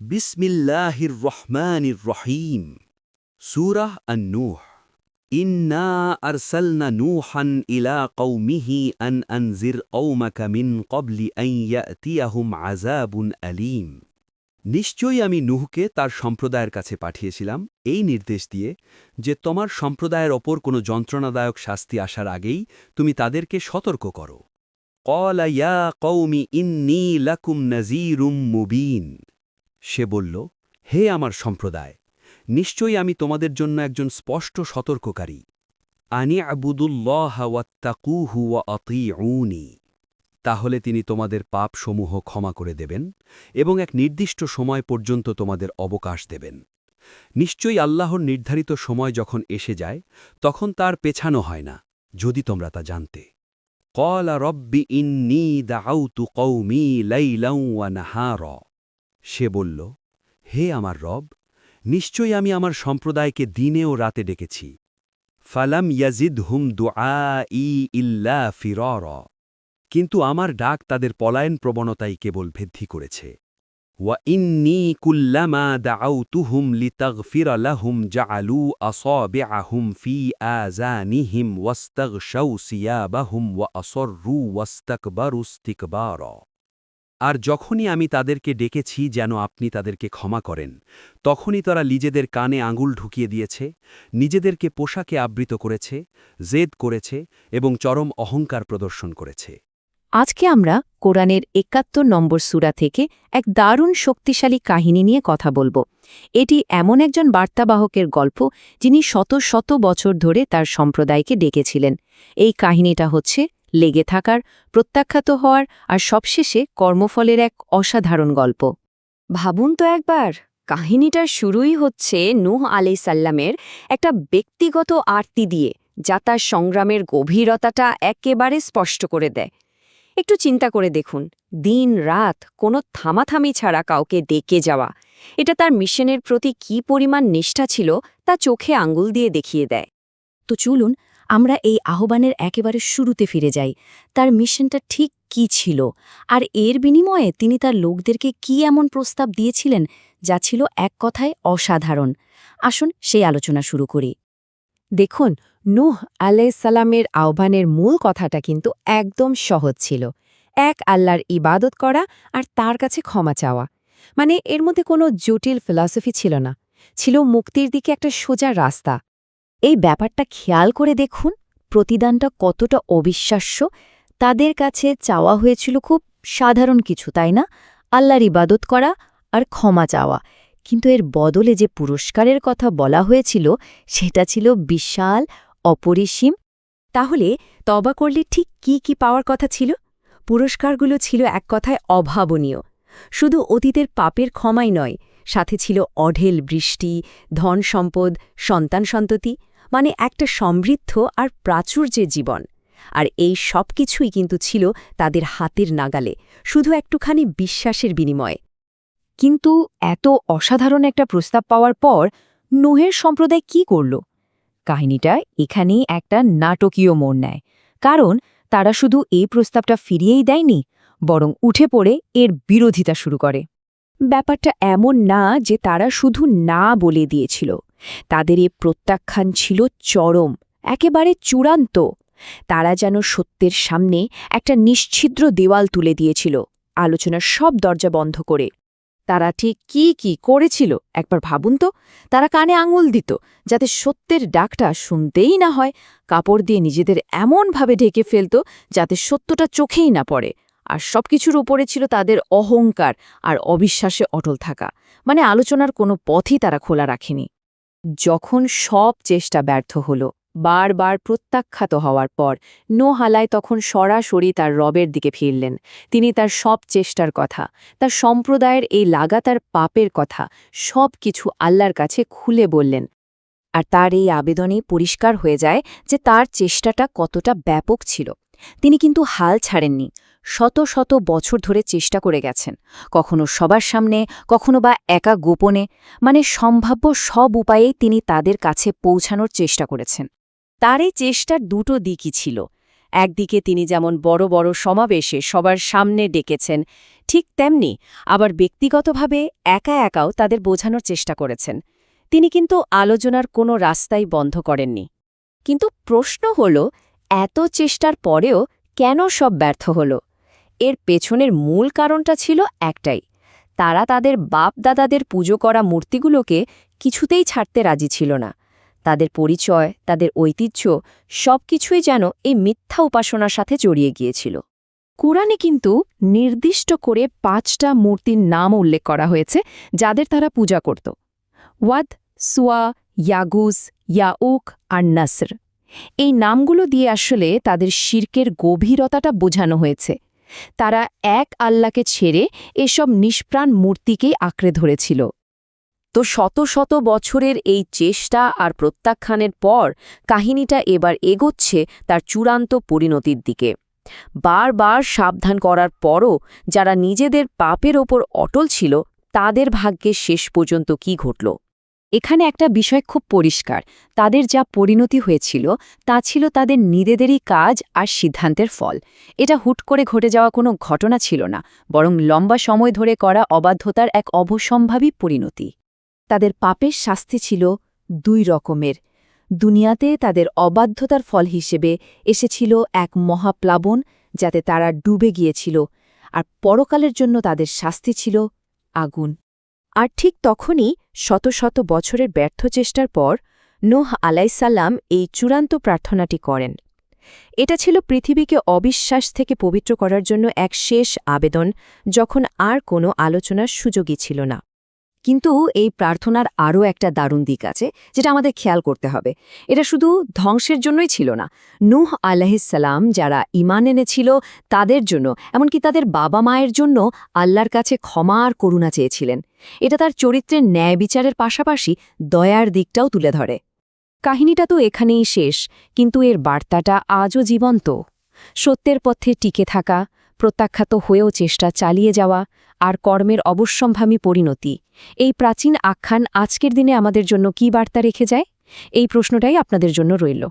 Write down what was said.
বিসমিল্লাহির রহমানির রহিম সূরাহ আন-নূহ ইন্না আরসালনা নূহান ইলা কওমিহি আন আনজির কওমাকা মিন ক্বাবলি আন ইয়াতিয়াহুম আযাবুন আলীম। নিশ্চয়ই আমি নূহকে তার সম্প্রদায়ের কাছে পাঠিয়েছিলাম এই নির্দেশ দিয়ে যে তোমার সম্প্রদায়ের ওপর কোনো যন্ত্রণাদায়ক শাস্তি আসার আগেই তুমি তাদেরকে সতর্ক করো। ক্বালা ইয়া কওমি ইন্নী লাকুম নাযীরুম মুবিন। সে বলল, হে আমার সম্প্রদায়, নিশ্চয়ই আমি তোমাদের জন্য একজন স্পষ্ট সতর্ককারী। আনি'বুদুল্লাহা ওয়াত্তাকুহু ওয়া আতিউনি। তাহলে তিনি তোমাদের পাপসমূহ ক্ষমা করে দেবেন এবং এক নির্দিষ্ট সময় পর্যন্ত তোমাদের অবকাশ দেবেন। নিশ্চয়ই আল্লাহর নির্ধারিত সময় যখন এসে যায় তখন তার পেছানো হয় না, যদি তোমরা তা জানতে। ক্বালা রব্বি ইন্নী দাআউতু কওমি লাইলান ওয়া নাহারা। সে বলল, হে আমার রব, নিশ্চয়ই আমি আমার সম্প্রদায়কে দিনে ও রাতে ডেকেছি। ফালাম ইয়াজিদহুম দুআই ইল্লা ফিরারা। কিন্তু আমার ডাক তাদের পলায়ন প্রবণতাই কেবল বৃদ্ধি করেছে। ওয়া ইন্নী কুল্লামা দাআউতুহুম লিতাগফিরা লাহুম জাআলু আসাবিআহুম ফি আযানিহিম ওয়াস্তাগশাউ সিয়াবাহুম ওয়া আসররু ওয়াস্তাকবারু ইস্তিকবারা। আর যখনই আমি তাদেরকে ডেকেছি যেন আপনি তাদেরকে ক্ষমা করেন, তখনই তারা নিজেদের কানে আঙুল ঢুকিয়ে দিয়েছে, নিজেদেরকে পোশাকে আবৃত করেছে, জেদ করেছে এবং চরম অহংকার প্রদর্শন করেছে। আজকে আমরা কোরআনের ৭১ নম্বর সূরা থেকে এক দারুণ শক্তিশালী কাহিনী নিয়ে কথা বলবো। এটি এমন একজন বার্তাবাহকের গল্প যিনি শত শত বছর ধরে তার সম্প্রদায়কে ডেকেছিলেন। এই কাহিনীটা হচ্ছে লেগে থাকার, প্রত্যাখ্যাত হওয়ার আর সবশেষে কর্মফলের এক অসাধারণ গল্প। ভাবুন তো একবার, কাহিনীটার শুরুই হচ্ছে নূহ আলাইহিসসালামের একটা ব্যক্তিগত আরতি দিয়ে, যা তার সংগ্রামের গভীরতাটা একেবারে স্পষ্ট করে দেয়। একটু চিন্তা করে দেখুন, দিন রাত কোনো থামাথামি ছাড়া কাউকে ডেকে যাওয়া, এটা তার মিশনের প্রতি কী পরিমাণ নিষ্ঠা ছিল তা চোখে আঙ্গুল দিয়ে দেখিয়ে দেয়। তো চলুন আমরা এই আহ্বানের একেবারে শুরুতে ফিরে যাই। তার মিশনটা ঠিক কী ছিল, আর এর বিনিময়ে তিনি তার লোকদেরকে কী এমন প্রস্তাব দিয়েছিলেন যা ছিল এক কথায় অসাধারণ। আসুন সেই আলোচনা শুরু করি। দেখুন, নূহ আলাইহিসসালামের আহ্বানের মূল কথাটা কিন্তু একদম সহজ ছিল। এক আল্লাহর ইবাদত করা আর তার কাছে ক্ষমা চাওয়া। মানে এর মধ্যে কোনো জটিল ফিলসফি ছিল না, ছিল মুক্তির দিকে একটা সোজা রাস্তা। এই ব্যাপারটা খেয়াল করে দেখুন, প্রতিদানটা কতটা অবিশ্বাস্য। তাদের কাছে চাওয়া হয়েছিল খুব সাধারণ কিছু, তাই না? আল্লাহর ইবাদত করা আর ক্ষমা চাওয়া। কিন্তু এর বদলে যে পুরস্কারের কথা বলা হয়েছিল সেটা ছিল বিশাল, অপরিসীম। তাহলে তওবা করলে ঠিক কি কি পাওয়ার কথা ছিল? পুরস্কারগুলো ছিল এক কথায় অভাবনীয়। শুধু অতীতের পাপের ক্ষমাই নয়, সাথে ছিল অঢেল বৃষ্টি, ধন সম্পদ, সন্তান সন্ততি, মানে একটা সমৃদ্ধ আর প্রাচুর্যের জীবন। আর এই সব কিছুই কিন্তু ছিল তাদের হাতের নাগালে, শুধু একটুখানি বিশ্বাসের বিনিময়ে। কিন্তু এত অসাধারণ একটা প্রস্তাব পাওয়ার পর নূহের সম্প্রদায় কি করল? কাহিনীটা এখানেই একটা নাটকীয় মোড় নেয়। কারণ তারা শুধু এই প্রস্তাবটা ফিরিয়েই দেয়নি, বরং উঠে পড়ে এর বিরোধিতা শুরু করে। ব্যাপারটা এমন না যে তারা শুধু না বলে দিয়েছিল, তাদের এ প্রত্যাখ্যান ছিল চরম, একেবারে চূড়ান্ত। তারা যেন সত্যের সামনে একটা নিশ্ছিদ্র দেওয়াল তুলে দিয়েছিল, আলোচনার সব দরজা বন্ধ করে। তারা ঠিক কি কি করেছিল একবার ভাবুন তো। তারা কানে আঙুল দিত যাতে সত্যের ডাকটা শুনতেই না হয়, কাপড় দিয়ে নিজেদের এমনভাবে ঢেকে ফেলত যাতে সত্যটা চোখেই না পড়ে। আর সবকিছুর উপরে ছিল তাদের অহংকার আর অবিশ্বাসে অটল থাকা। মানে আলোচনার কোনো পথই তারা খোলা রাখেনি। যখন সব চেষ্টা ব্যর্থ হল, বারবার প্রত্যাখ্যাত হওয়ার পর নূহ তখন সরাসরি তার রবের দিকে ফিরলেন। তিনি তার সব চেষ্টার কথা, তার সম্প্রদায়ের এই লাগাতার পাপের কথা সব কিছু আল্লাহর কাছে খুলে বললেন। আর তার এই আবেদনে পরিষ্কার হয়ে যায় যে তার চেষ্টাটা কতটা ব্যাপক ছিল। তিনি কিন্তু হাল ছাড়েননি, শত শত বছর ধরে চেষ্টা করে গেছেন, কখনো সবার সামনে, কখনো বা একা গোপনে। মানে সম্ভাব্য সব উপায়েই তিনি তাদের কাছে পৌঁছানোর চেষ্টা করেছেন। তার এই চেষ্টার দুটো দিকই ছিল। একদিকে তিনি যেমন বড় বড় সমাবেশে সবার সামনে ডেকেছেন, ঠিক তেমনি আবার ব্যক্তিগতভাবে একা একাও তাদের বোঝানোর চেষ্টা করেছেন। তিনি কিন্তু আলোচনার কোনো রাস্তাই বন্ধ করেননি। কিন্তু প্রশ্ন হল, এত চেষ্টার পরেও কেন সব ব্যর্থ হল? এর পেছনের মূল কারণটা ছিল একটাই, তারা তাদের বাপ-দাদাদের পুজো করা মূর্তিগুলোকে কিছুতেই ছাড়তে রাজি ছিল না। তাদের পরিচয়, তাদের ঐতিহ্য সবকিছুই যেন এই মিথ্যা উপাসনার সাথে জড়িয়ে গিয়েছিল। কুরআনে কিন্তু নির্দিষ্ট করে 5টা মূর্তির নাম উল্লেখ করা হয়েছে যাদের তারা পূজা করত: ওয়াদ, সুয়া, ইয়াগুস, ইয়াউক আর নাসর। এই নামগুলো দিয়ে আসলে তাদের শিরকের গভীরতাটা বোঝানো হয়েছে। তারা এক আল্লাহকে ছেড়ে এসব নিষ্প্রাণ মূর্তিকেই আঁকড়ে ধরেছিল। তো শত শত বছরের এই চেষ্টা আর প্রত্যাখ্যানের পর কাহিনীটা এবার এগোচ্ছে তার চূড়ান্ত পরিণতির দিকে। বারবার সাবধান করার পরও যারা নিজেদের পাপের ওপর অটল ছিল, তাদের ভাগ্যে শেষ পর্যন্ত কি ঘটল? এখানে একটা বিষয় খুব পরিষ্কার, তাদের যা পরিণতি হয়েছিল তা ছিল তাদের নিজেদেরই কাজ আর সিদ্ধান্তের ফল। এটা হুট করে ঘটে যাওয়া কোনো ঘটনা ছিল না, বরং লম্বা সময় ধরে করা অবাধ্যতার এক অবশ্যম্ভাবী পরিণতি। তাদের পাপের শাস্তি ছিল 2 রকমের। দুনিয়াতে তাদের অবাধ্যতার ফল হিসেবে এসেছিল এক মহাপ্লাবন, যাতে তারা ডুবে গিয়েছিল, আর পরকালের জন্য তাদের শাস্তি ছিল আগুন। আর ঠিক তখনই শত শত বছরের ব্যর্থ চেষ্টার পর নূহ আলাইসাল্লাম এই চূড়ান্ত প্রার্থনাটি করেন। এটা ছিল পৃথিবীকে অবিশ্বাস থেকে পবিত্র করার জন্য এক শেষ আবেদন, যখন আর কোনো আলোচনার সুযোগই ছিল না। কিন্তু এই প্রার্থনার আরও একটা দারুণ দিক আছে, যেটা আমাদের খেয়াল করতে হবে। এটা শুধু ধ্বংসের জন্যই ছিল না। নূহ আলাইহিসসালাম যারা ঈমান এনেছিল তাদের জন্য, এমনকি তাদের বাবা মায়ের জন্য আল্লাহর কাছে ক্ষমা আর করুণা চেয়েছিলেন। এটা তার চরিত্রের ন্যায় বিচারের পাশাপাশি দয়ার দিকটাও তুলে ধরে। কাহিনীটা তো এখানেই শেষ, কিন্তু এর বার্তাটা আজও জীবন্ত। সত্যের পথে টিকে থাকা, প্রত্যাখ্যাত হয়েও চেষ্টা চালিয়ে যাওয়া, আর কর্মের অবশ্যম্ভাবী পরিণতি। এই প্রাচীন আখ্যান আজকের দিনে আমাদের জন্য কী বার্তা রেখে যায়? এই প্রশ্নটাই আপনাদের জন্য রইল।